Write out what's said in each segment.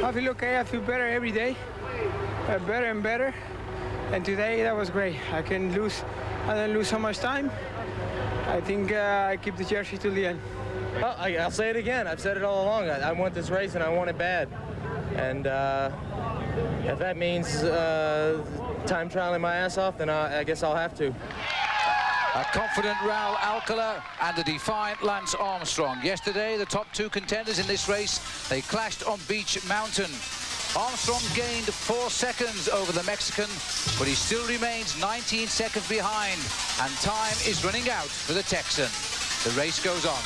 I feel okay. I feel better every day, better and better. And today that was great. I didn't lose so much time. I think I keep the jersey till the end. Well, I'll say it again. I've said it all along. I want this race, and I want it bad. And if that means time trialing my ass off, then I guess I'll have to. A confident Raul Alcala and a defiant Lance Armstrong. Yesterday, the top two contenders in this race, they clashed on Beach Mountain. Armstrong gained 4 seconds over the Mexican, but he still remains 19 seconds behind, and time is running out for the Texan. The race goes on.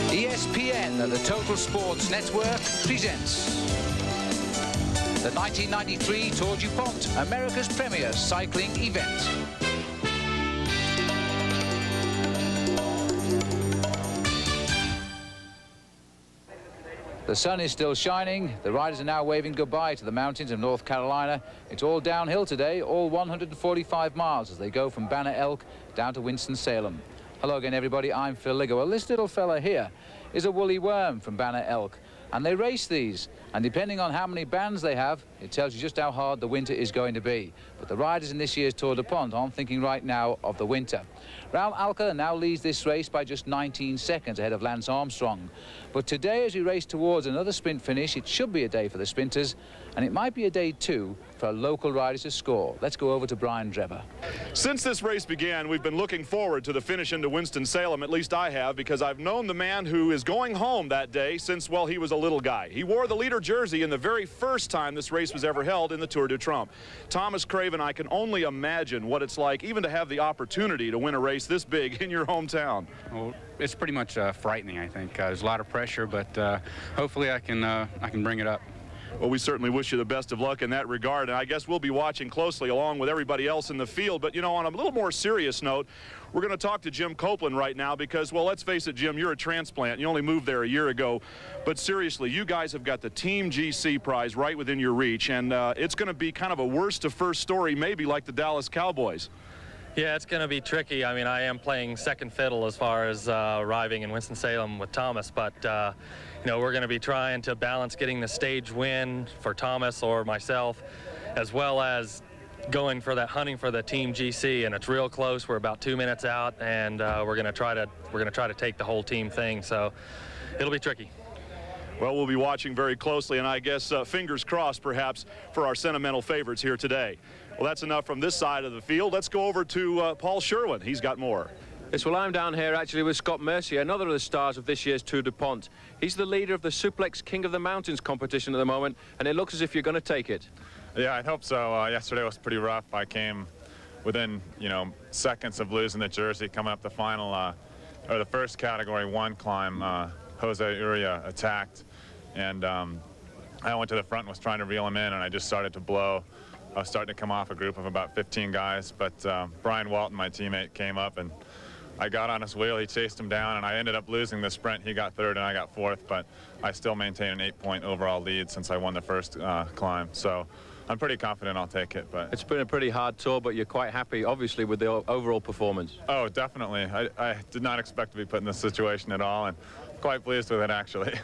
ESPN, the Total Sports Network, presents the 1993 Tour DuPont, America's premier cycling event. The sun is still shining. The riders are now waving goodbye to the mountains of North Carolina. It's all downhill today, all 145 miles as they go from Banner Elk down to Winston-Salem. Hello again, everybody. I'm Phil Liggo. Well, this little fella here is a woolly worm from Banner Elk, and they race these. And depending on how many bands they have, it tells you just how hard the winter is going to be. But the riders in this year's Tour DuPont aren't thinking right now of the winter. Raul Alcala now leads this race by just 19 seconds ahead of Lance Armstrong. But today, as we race towards another sprint finish, it should be a day for the sprinters, and it might be a day too for local riders to score. Let's go over to Brian Drever. Since this race began, we've been looking forward to the finish into Winston-Salem. At least I have, because I've known the man who is going home that day since, well, he was a little guy. He wore the leader jersey in the very first time this race was ever held in the Tour de Trump. Thomas Craven, I can only imagine what it's like even to have the opportunity to win a race this big in your hometown. Well, it's pretty much frightening, I think. There's a lot of pressure, but hopefully I can bring it up. Well, we certainly wish you the best of luck in that regard, and I guess we'll be watching closely along with everybody else in the field. But, you know, on a little more serious note, we're going to talk to Jim Copeland right now because, well, let's face it, Jim, you're a transplant. You only moved there a year ago. But seriously, you guys have got the Team GC prize right within your reach, and it's going to be kind of a worst to first story, maybe like the Dallas Cowboys. Yeah, it's going to be tricky. I mean, I am playing second fiddle as far as arriving in Winston-Salem with Thomas, but, you know, we're going to be trying to balance getting the stage win for Thomas or myself, as well as going for that, hunting for the Team GC, and it's real close. We're about 2 minutes out, and we're going to try to take the whole team thing, so it'll be tricky. Well, we'll be watching very closely, and I guess fingers crossed, perhaps, for our sentimental favorites here today. Well, that's enough from this side of the field. Let's go over to Paul Sherwin. He's got more. Yes, well, I'm down here actually with Scott Mercier, another of the stars of this year's Tour DuPont. He's the leader of the Suplex King of the Mountains competition at the moment, and it looks as if you're going to take it. Yeah, I hope so. Yesterday was pretty rough. I came within, you know, seconds of losing the jersey coming up the final, or the first Category 1 climb. Jose Uria attacked, and I went to the front and was trying to reel him in, and I just started to blow. I was starting to come off a group of about 15 guys, but Brian Walton, my teammate, came up, and I got on his wheel. He chased him down, and I ended up losing the sprint. He got third, and I got fourth, but I still maintain an 8-point overall lead since I won the first climb. So I'm pretty confident I'll take it. But it's been a pretty hard tour, but you're quite happy, obviously, with the overall performance. Oh, definitely. I did not expect to be put in this situation at all, and quite pleased with it, actually.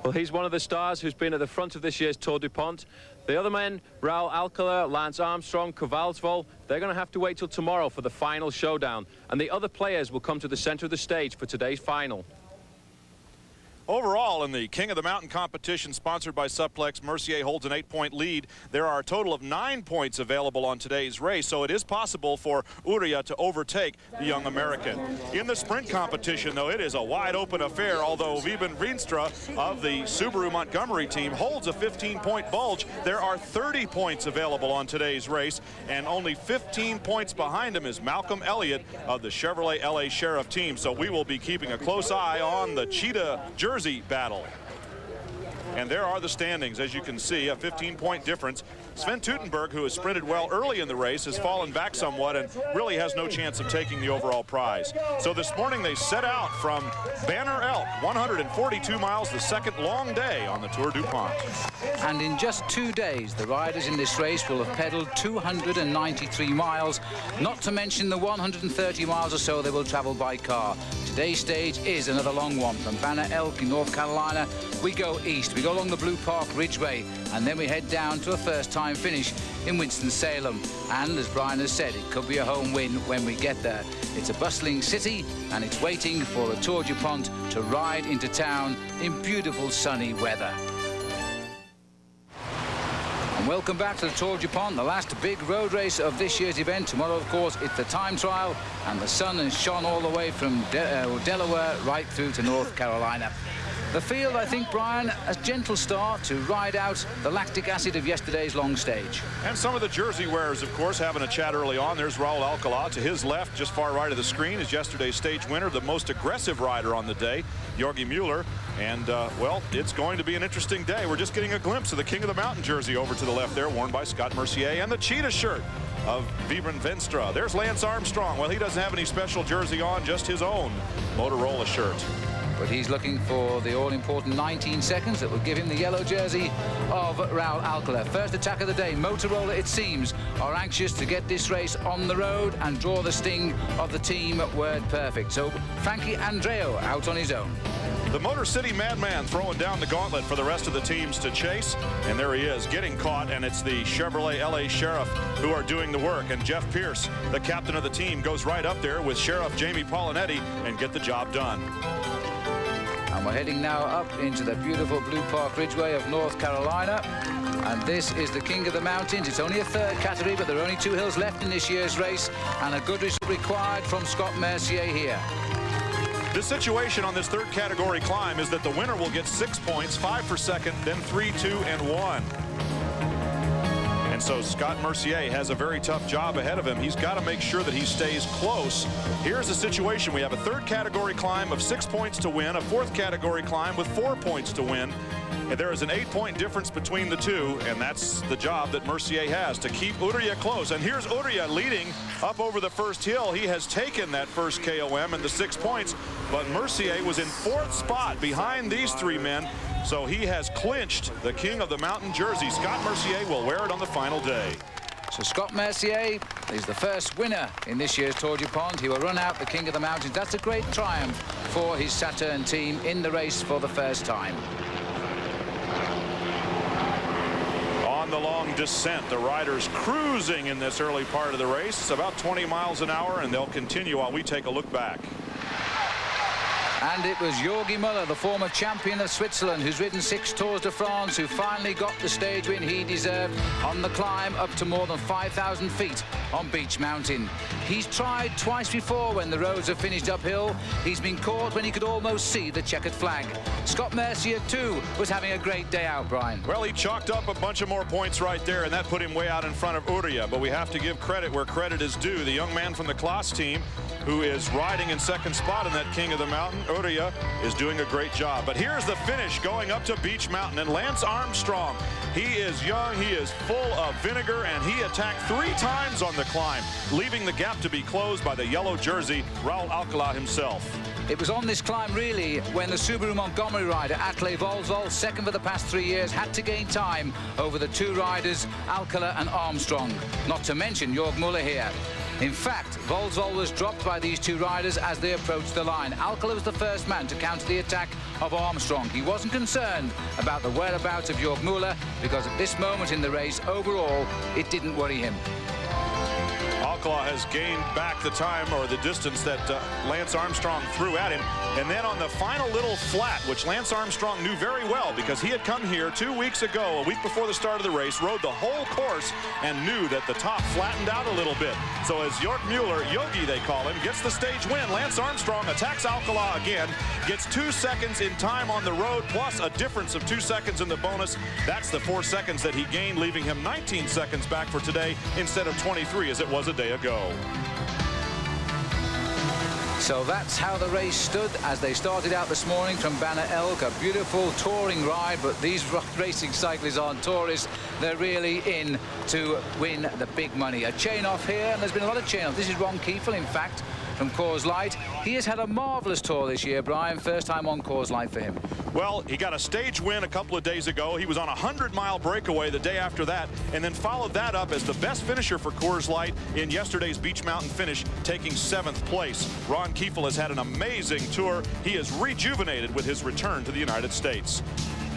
Well, he's one of the stars who's been at the front of this year's Tour DuPont. The other men, Raul Alcala, Lance Armstrong, Kowalsvold, they're going to have to wait till tomorrow for the final showdown. And the other players will come to the center of the stage for today's final. Overall, in the King of the Mountain competition sponsored by Suplex, Mercier holds an 8-point lead. There are a total of 9 points available on today's race, so it is possible for Uria to overtake the young American. In the sprint competition, though, it is a wide-open affair, although Wieben Rienstra of the Subaru Montgomery team holds a 15-point bulge. There are 30 points available on today's race, and only 15 points behind him is Malcolm Elliott of the Chevrolet LA Sheriff team. So we will be keeping a close eye on the Cheetah Jersey battle. And there are the standings, as you can see, a 15-point difference. Sven Teutenberg, who has sprinted well early in the race, has fallen back somewhat and really has no chance of taking the overall prize. So this morning they set out from Banner Elk, 142 miles, the second long day on the Tour DuPont. And in just 2 days, the riders in this race will have pedaled 293 miles, not to mention the 130 miles or so they will travel by car. Today's stage is another long one. From Banner Elk in North Carolina, we go east. We go along the Blue Park Ridgeway, and then we head down to a first-time finish in Winston-Salem. And as Brian has said, it could be a home win when we get there. It's a bustling city, and it's waiting for the Tour DuPont to ride into town in beautiful sunny weather. And welcome back to the Tour DuPont, the last big road race of this year's event. Tomorrow, of course, it's the time trial, and the sun has shone all the way from Delaware right through to North Carolina. The field, I think, Brian, a gentle start to ride out the lactic acid of yesterday's long stage. And some of the jersey wearers, of course, having a chat early on. There's Raul Alcala to his left, just far right of the screen, is yesterday's stage winner, the most aggressive rider on the day, Jorgi Mueller. And, well, it's going to be an interesting day. We're just getting a glimpse of the King of the Mountain jersey over to the left there, worn by Scott Mercier, and the cheetah shirt of Vibram Venstra. There's Lance Armstrong. Well, he doesn't have any special jersey on, just his own Motorola shirt. But he's looking for the all-important 19 seconds that will give him the yellow jersey of Raul Alcala. First attack of the day. Motorola, it seems, are anxious to get this race on the road and draw the sting of the team word perfect. So Frankie Andreu out on his own. The Motor City Madman throwing down the gauntlet for the rest of the teams to chase. And there he is, getting caught, and it's the Chevrolet LA Sheriff who are doing the work. And Jeff Pierce, the captain of the team, goes right up there with Sheriff Jamie Polinetti and get the job done. And we're heading now up into the beautiful Blue Park Ridgeway of North Carolina. And this is the King of the Mountains. It's only a third category, but there are only 2 hills left in this year's race, and a good result required from Scott Mercier here. The situation on this third category climb is that the winner will get 6 points, 5 for second, then 3, 2, and 1. And so Scott Mercier has a very tough job ahead of him. He's got to make sure that he stays close. Here's the situation. We have a third category climb of 6 points to win, a fourth category climb with 4 points to win. And there is an 8-point difference between the two, and that's the job that Mercier has, to keep Uria close. And here's Uria leading up over the first hill. He has taken that first KOM and the 6 points, but Mercier was in 4th spot behind these 3 men. So he has clinched the King of the Mountain jersey. Scott Mercier will wear it on the final day. So Scott Mercier is the first winner in this year's Tour DuPont. He will run out the King of the Mountains. That's a great triumph for his Saturn team in the race for the first time. On the long descent, the riders cruising in this early part of the race. It's about 20 miles an hour, and they'll continue while we take a look back. And it was Jorgi Mueller, the former champion of Switzerland, who's ridden 6 Tours de France, who finally got the stage win he deserved on the climb up to more than 5,000 feet on Beech Mountain. He's tried twice before when the roads have finished uphill. He's been caught when he could almost see the checkered flag. Scott Mercier, too, was having a great day out, Brian. Well, he chalked up a bunch of more points right there, and that put him way out in front of Uria. But we have to give credit where credit is due. The young man from the Klaas team, who is riding in 2nd spot in that King of the Mountain, Uria, is doing a great job. But here's the finish going up to Beech Mountain, and Lance Armstrong, he is young, he is full of vinegar, and he attacked 3 times on the climb, leaving the gap to be closed by the yellow jersey, Raul Alcala himself. It was on this climb, really, when the Subaru Montgomery rider, Atle Volzol, second for the past 3 years, had to gain time over the 2 riders, Alcala and Armstrong, not to mention Jorg Mueller here. In fact, Volzol was dropped by these 2 riders as they approached the line. Alcala was the first man to counter the attack of Armstrong. He wasn't concerned about the whereabouts of Jorg Mueller because at this moment in the race, overall, it didn't worry him. Alcala has gained back the time or the distance that Lance Armstrong threw at him. And then on the final little flat, which Lance Armstrong knew very well because he had come here 2 weeks ago, a week before the start of the race, rode the whole course and knew that the top flattened out a little bit. So as Jorg Mueller, Yogi they call him, gets the stage win, Lance Armstrong attacks Alcala again, gets 2 seconds in time on the road, plus a difference of 2 seconds in the bonus. That's the 4 seconds that he gained, leaving him 19 seconds back for today instead of 23 as it was a day ago. So that's how the race stood as they started out this morning from Banner Elk. A beautiful touring ride, but these racing cyclists aren't tourists. They're really in to win the big money. A chain off here, and there's been a lot of chain off. This is Ron Kiefel, in fact, from Coors Light. He has had a marvelous tour this year, Brian. First time on Coors Light for him. Well, he got a stage win a couple of days ago. He was on a 100-mile breakaway the day after that, and then followed that up as the best finisher for Coors Light in yesterday's Beach Mountain finish, taking 7th place. Ron Kiefel has had an amazing tour. He is rejuvenated with his return to the United States.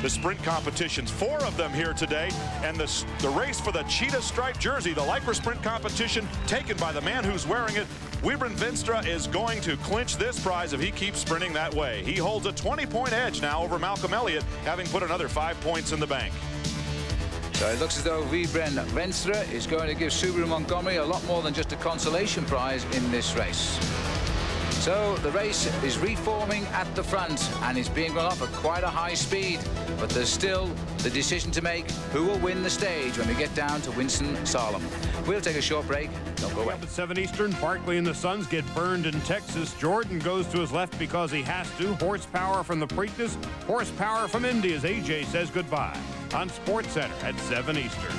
The sprint competitions, 4 of them here today, and the race for the cheetah striped jersey, the Lycra sprint competition taken by the man who's wearing it. Winston Vinstra is going to clinch this prize if he keeps sprinting that way. He holds a 20-point edge now over Malcolm Elliott, having put another 5 points in the bank. So it looks as though Winston Vinstra is going to give Subaru Montgomery a lot more than just a consolation prize in this race. So the race is reforming at the front and is being run off at quite a high speed. But there's still the decision to make who will win the stage when we get down to Winston-Salem. We'll take a short break. Don't go away. Up at 7 Eastern, Barkley and the Suns get burned in Texas. Jordan goes to his left because he has to. Horsepower from the Preakness, horsepower from Indy as AJ says goodbye on Sports Center at 7 Eastern.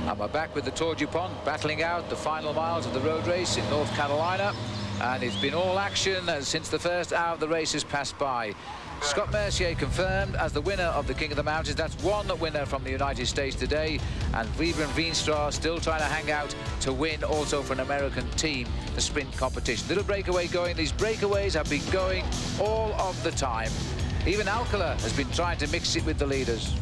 And we're back with the Tour DuPont battling out the final miles of the road race in North Carolina. And it's been all action since the first hour of the race has passed by. Scott Mercier confirmed as the winner of the King of the Mountains. That's one winner from the United States today. And Winston Vinstra still trying to hang out to win also for an American team the sprint competition. Little breakaway going. These breakaways have been going all of the time. Even Alcala has been trying to mix it with the leaders.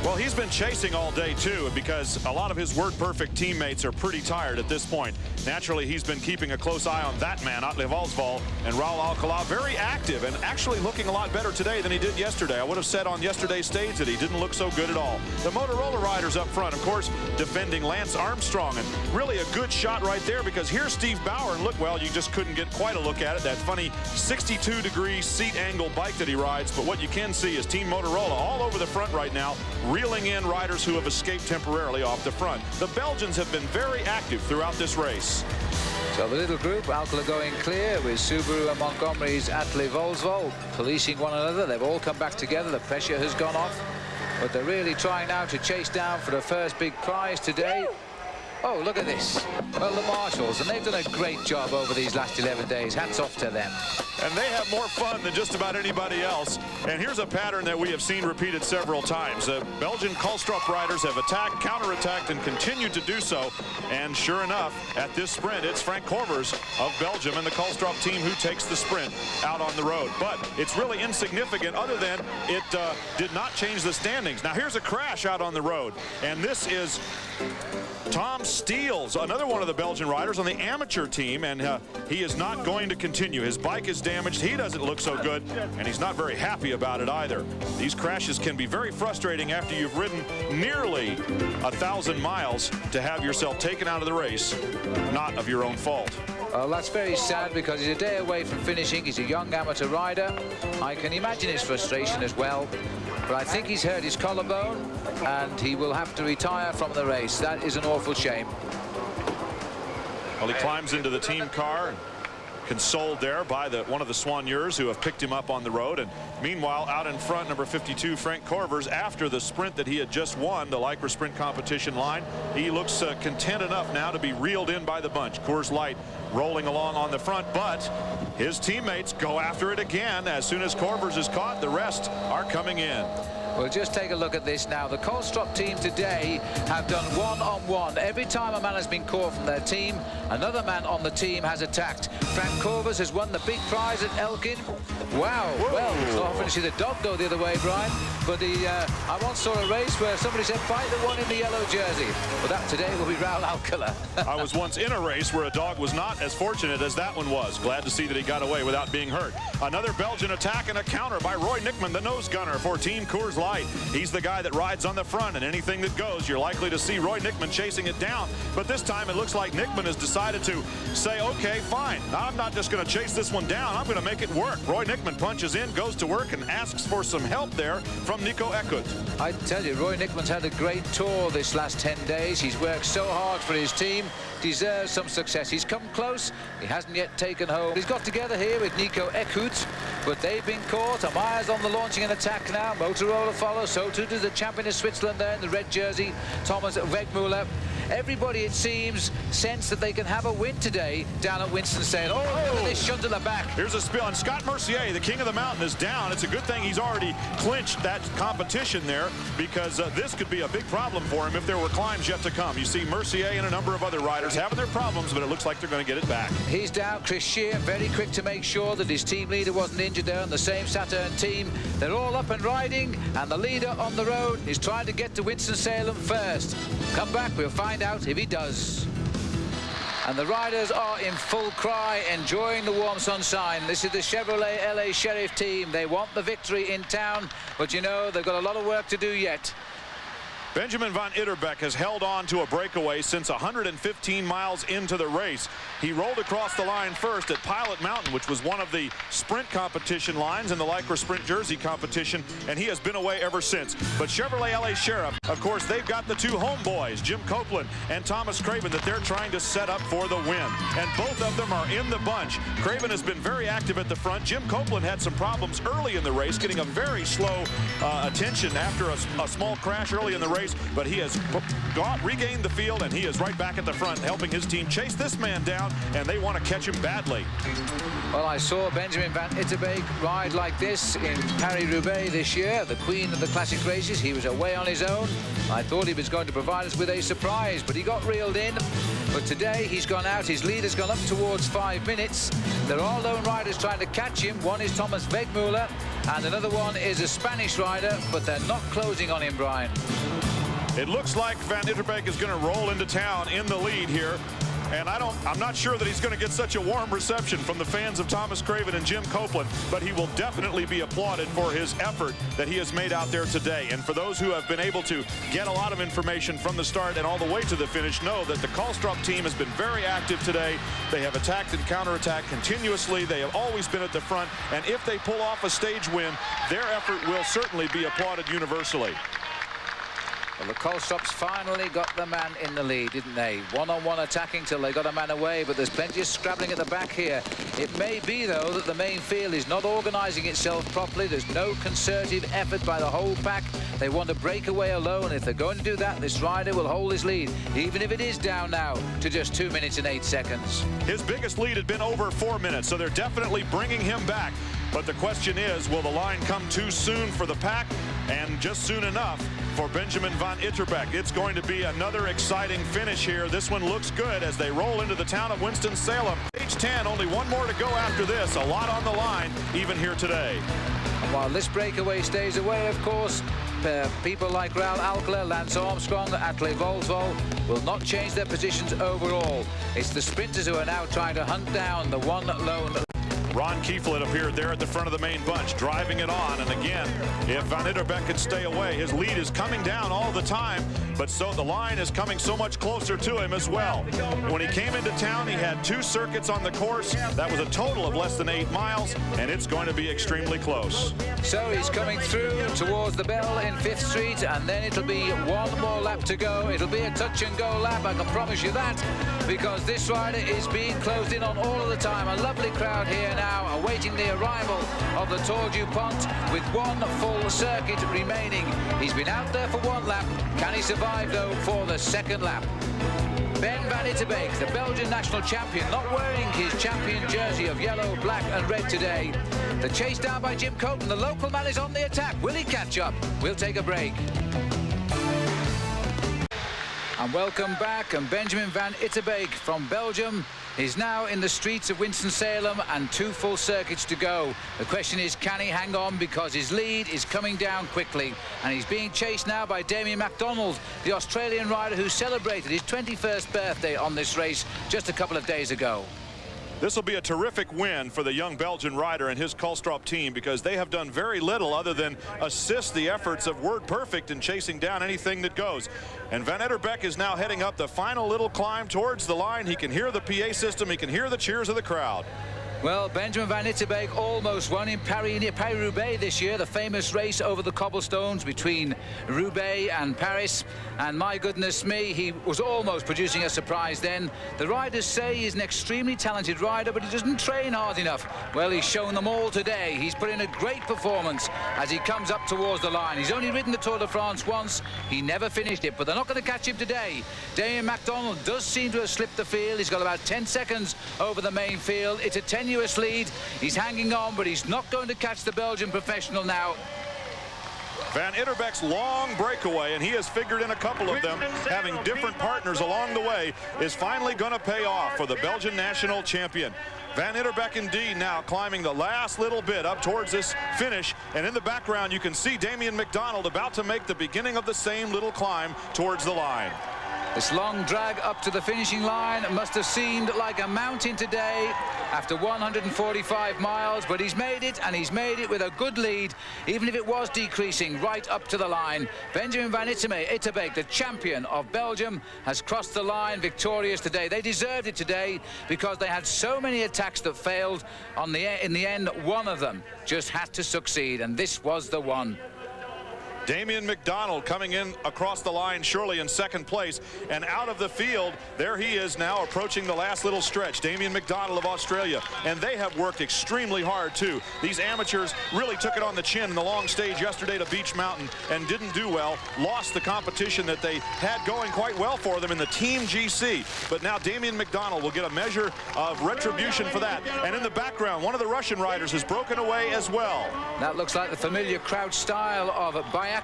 Well, he's been chasing all day, too, because a lot of his word-perfect teammates are pretty tired at this point. Naturally, he's been keeping a close eye on that man, Atle Valsvold, and Raul Alcala, very active and actually looking a lot better today than he did yesterday. I would have said on yesterday's stage that he didn't look so good at all. The Motorola riders up front, of course, defending Lance Armstrong, and really a good shot right there because here's Steve Bauer, and look, well, you just couldn't get quite a look at it, that funny 62-degree seat angle bike that he rides, but what you can see is Team Motorola all over the front right now, reeling in riders who have escaped temporarily off the front. The Belgians have been very active throughout this race. So the little group, Alcala going clear with Subaru and Montgomery's Atle Valsvold policing one another. They've all come back together. The pressure has gone off. But they're really trying now to chase down for the first big prize today. Oh, look at this. Well, the marshals, and they've done a great job over these last 11 days. Hats off to them. And they have more fun than just about anybody else. And here's a pattern that we have seen repeated several times. The Belgian Koolstrup riders have attacked, counterattacked, and continued to do so. And sure enough, at this sprint, it's Frank Corvers of Belgium and the Koolstrup team who takes the sprint out on the road. But it's really insignificant other than it did not change the standings. Now, here's a crash out on the road. And this is Tom Steels, another one of the Belgian riders on the amateur team, and he is not going to continue. His bike is damaged. He doesn't look so good, and he's not very happy about it either. These crashes can be very frustrating after you've ridden nearly 1,000 miles to have yourself taken out of the race, not of your own fault. Well, that's very sad because he's a day away from finishing. He's a young amateur rider. I can imagine his frustration as well. But I think he's hurt his collarbone and he will have to retire from the race. That is an awful shame. Well, he climbs into the team car, consoled there by one of the soigneurs who have picked him up on the road. And meanwhile, out in front, number 52, Frank Corvers, after the sprint that he had just won, the Lycra sprint competition line, he looks content enough now to be reeled in by the bunch. Coors Light rolling along on the front, but his teammates go after it again. As soon as Corvers is caught, the rest are coming in. Well, just take a look at this now. The Koolstrup team today have done one-on-one. Every time a man has been caught from their team, another man on the team has attacked. Frank Corvers has won the big prize at Elkin. Wow. Whoa. Well, it's not often to see the dog go the other way, Brian. But I once saw a race where somebody said, fight the one in the yellow jersey. But that today will be Raul Alcala. I was once in a race where a dog was not as fortunate as that one was. Glad to see that he got away without being hurt. Another Belgian attack and a counter by Roy Nickman, the nose gunner for Team Coors light. He's the guy that rides on the front, and anything that goes, you're likely to see Roy Nickman chasing it down. But this time it looks like Nickman has decided to say, okay, fine. I'm not just going to chase this one down. I'm going to make it work. Roy Nickman punches in, goes to work, and asks for some help there from Nico Eckhout. I tell you, Roy Nickman's had a great tour this last 10 days. He's worked so hard for his team, deserves some success. He's come close, he hasn't yet taken home. He's got together here with Nico Eckhout, but they've been caught. Ameyer's on the launching and attack now. Motorola follows, so too does the champion of Switzerland there in the red jersey, Thomas Wegmuller. Everybody, it seems, sense that they can have a win today down at Winston-Salem. Oh, look at this shunt to the back. Here's a spill, and Scott Mercier, the king of the mountain, is down. It's a good thing he's already clinched that competition there, because this could be a big problem for him if there were climbs yet to come. You see Mercier and a number of other riders having their problems, but it looks like they're going to get it back. He's down. Chris Shear, very quick to make sure that his team leader wasn't injured there on the same Saturn team. They're all up and riding, and the leader on the road is trying to get to Winston-Salem first. Come back, we'll find out if he does. And the riders are in full cry, enjoying the warm sunshine. This is the Chevrolet LA Sheriff team. They want the victory in town, but you know, they've got a lot of work to do yet. Benjamin van Itterbeek has held on to a breakaway since 115 miles into the race. He rolled across the line first at Pilot Mountain, which was one of the sprint competition lines in the Lycra Sprint Jersey competition, and he has been away ever since. But Chevrolet LA Sheriff, of course, they've got the two homeboys, Jim Copeland and Thomas Craven, that they're trying to set up for the win. And both of them are in the bunch. Craven has been very active at the front. Jim Copeland had some problems early in the race, getting a very slow attention after a small crash early in the race. But he has regained the field, and he is right back at the front, helping his team chase this man down, and they want to catch him badly. Well, I saw Benjamin van Itterbeek ride like this in Paris-Roubaix this year, the queen of the classic races. He was away on his own. I thought he was going to provide us with a surprise, but he got reeled in. But today he's gone out. His leader's gone up towards 5 minutes. There are lone riders trying to catch him. One is Thomas Wegmuller, and another one is a Spanish rider, but they're not closing on him, Brian. It looks like Van Itterbeek is going to roll into town in the lead here. And I'm not sure that he's going to get such a warm reception from the fans of Thomas Craven and Jim Copeland, but he will definitely be applauded for his effort that he has made out there today. And for those who have been able to get a lot of information from the start and all the way to the finish, know that the Karlstrup team has been very active today. They have attacked and counterattacked continuously. They have always been at the front. And if they pull off a stage win, their effort will certainly be applauded universally. Well, the Karlstrups finally got the man in the lead, didn't they? One-on-one attacking till they got a man away, but there's plenty of scrabbling at the back here. It may be, though, that the main field is not organising itself properly. There's no concerted effort by the whole pack. They want to break away alone. If they're going to do that, this rider will hold his lead, even if it is down now to just 2 minutes and 8 seconds. His biggest lead had been over 4 minutes, so they're definitely bringing him back. But the question is, will the line come too soon for the pack and just soon enough for Benjamin van Itterbeek? It's going to be another exciting finish here. This one looks good as they roll into the town of Winston-Salem. Page 10, only one more to go after this. A lot on the line, even here today. And while this breakaway stays away, of course, people like Raul Alcala, Lance Armstrong, Atle Volvo will not change their positions overall. It's the sprinters who are now trying to hunt down the one lone. Ron Kieflet appeared there at the front of the main bunch, driving it on. And again, if Van Itterbeek can stay away, his lead is coming down all the time, but so the line is coming so much closer to him as well. When he came into town, he had 2 circuits on the course. That was a total of less than 8 miles, and it's going to be extremely close. So he's coming through towards the bell in 5th Street, and then it'll be one more lap to go. It'll be a touch-and-go lap, I can promise you that, because this rider is being closed in on all of the time. A lovely crowd here now, awaiting the arrival of the Tour DuPont with one full circuit remaining. He's been out there for 1 lap. Can he survive, though, for the 2nd lap? Ben van Itterbeek, the Belgian national champion, not wearing his champion jersey of yellow, black and red today. The chase down by Jim Copeland. The local man is on the attack. Will he catch up? We'll take a break. And welcome back. And Benjamin van Itterbeek from Belgium is now in the streets of Winston-Salem and 2 full circuits to go. The question is, can he hang on, because his lead is coming down quickly, and he's being chased now by Damien MacDonald, the Australian rider who celebrated his 21st birthday on this race just a couple of days ago. This will be a terrific win for the young Belgian rider and his Kulstrup team, because they have done very little other than assist the efforts of Word Perfect in chasing down anything that goes. And Van Etterbeek is now heading up the final little climb towards the line. He can hear the PA system. He can hear the cheers of the crowd. Well, Benjamin Van Etterbeek almost won in Paris-Roubaix this year, the famous race over the cobblestones between Roubaix and Paris. And my goodness me, he was almost producing a surprise then. The riders say he's an extremely talented rider, but he doesn't train hard enough. Well, he's shown them all today. He's put in a great performance as he comes up towards the line. He's only ridden the Tour de France once. He never finished it, but they're not going to catch him today. Damien MacDonald does seem to have slipped the field. He's got about 10 seconds over the main field. It's a tenuous lead. He's hanging on, but he's not going to catch the Belgian professional now. Van Etterbeek's long breakaway, and he has figured in a couple of them, having different partners along the way, is finally going to pay off for the Belgian national champion. Van Etterbeek indeed now climbing the last little bit up towards this finish, and in the background you can see Damien MacDonald about to make the beginning of the same little climb towards the line. This long drag up to the finishing line must have seemed like a mountain today after 145 miles, but he's made it, and he's made it with a good lead, even if it was decreasing right up to the line. Benjamin Van Etterbeek, the champion of Belgium, has crossed the line victorious today. They deserved it today because they had so many attacks that failed. In the end, one of them just had to succeed, and this was the one. Damien MacDonald coming in across the line surely in second place, and out of the field there he is now approaching the last little stretch. Damien MacDonald of Australia, and they have worked extremely hard too. These amateurs really took it on the chin in the long stage yesterday to Beach Mountain and didn't do well, lost the competition that they had going quite well for them in the Team GC. But now Damien MacDonald will get a measure of retribution for that, and in the background one of the Russian riders has broken away as well. That looks like the familiar crouch style of Bayakov,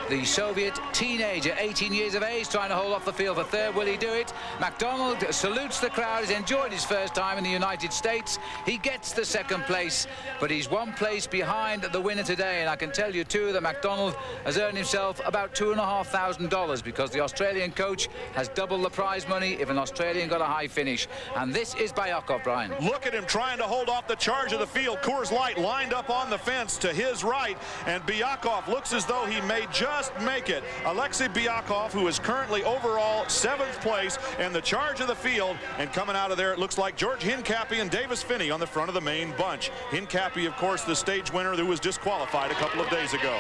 the Soviet teenager, 18 years of age, trying to hold off the field for third. Will he do it? MacDonald salutes the crowd. He's enjoyed his first time in the United States. He gets the second place, but he's one place behind the winner today. And I can tell you too that MacDonald has earned himself about $2,500 because the Australian coach has doubled the prize money if an Australian got a high finish. And this is Bayakov, Brian. Look at him trying to hold off the charge of the field. Coors Light lined up on the fence to his right, and Bayakov looks as though he may just make it. Alexei Bayakov, who is currently overall 7th place in the charge of the field, and coming out of there it looks like George Hincapie and Davis Finney on the front of the main bunch. Hincapie, of course, the stage winner who was disqualified a couple of days ago.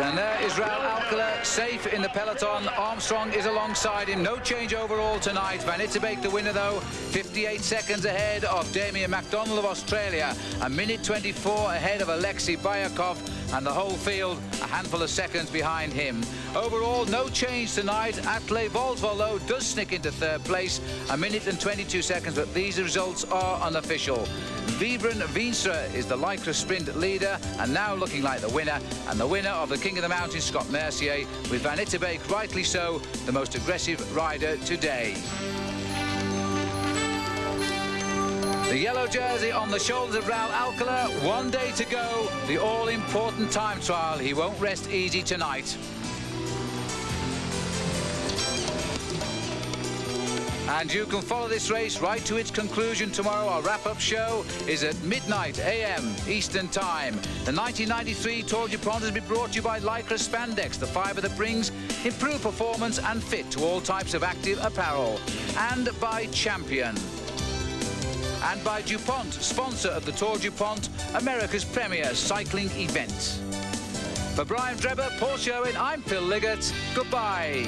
And there is Raul Alcala, safe in the peloton. Armstrong is alongside him. No change overall tonight. Van Etterbeek the winner, though, 58 seconds ahead of Damien MacDonald of Australia. A minute 24 ahead of Alexei Bayakov, and the whole field a handful of seconds behind him. Overall, no change tonight. Atle Volvo, though, does sneak into third place. A minute and 22 seconds, but these results are unofficial. Vibren Veenstra is the Lycra sprint leader, and now looking like the winner, and the winner of the King of the Mountains, Scott Mercier, with Van Etterbeek, rightly so, the most aggressive rider today. The yellow jersey on the shoulders of Raul Alcala. 1 day to go, the all-important time trial. He won't rest easy tonight. And you can follow this race right to its conclusion tomorrow. Our wrap-up show is at midnight a.m. Eastern Time. The 1993 Tour DuPont has been brought to you by Lycra Spandex, the fibre that brings improved performance and fit to all types of active apparel. And by Champion. And by DuPont, sponsor of the Tour DuPont, America's premier cycling event. For Brian Drebber, Paul Sherwin, I'm Phil Liggett. Goodbye.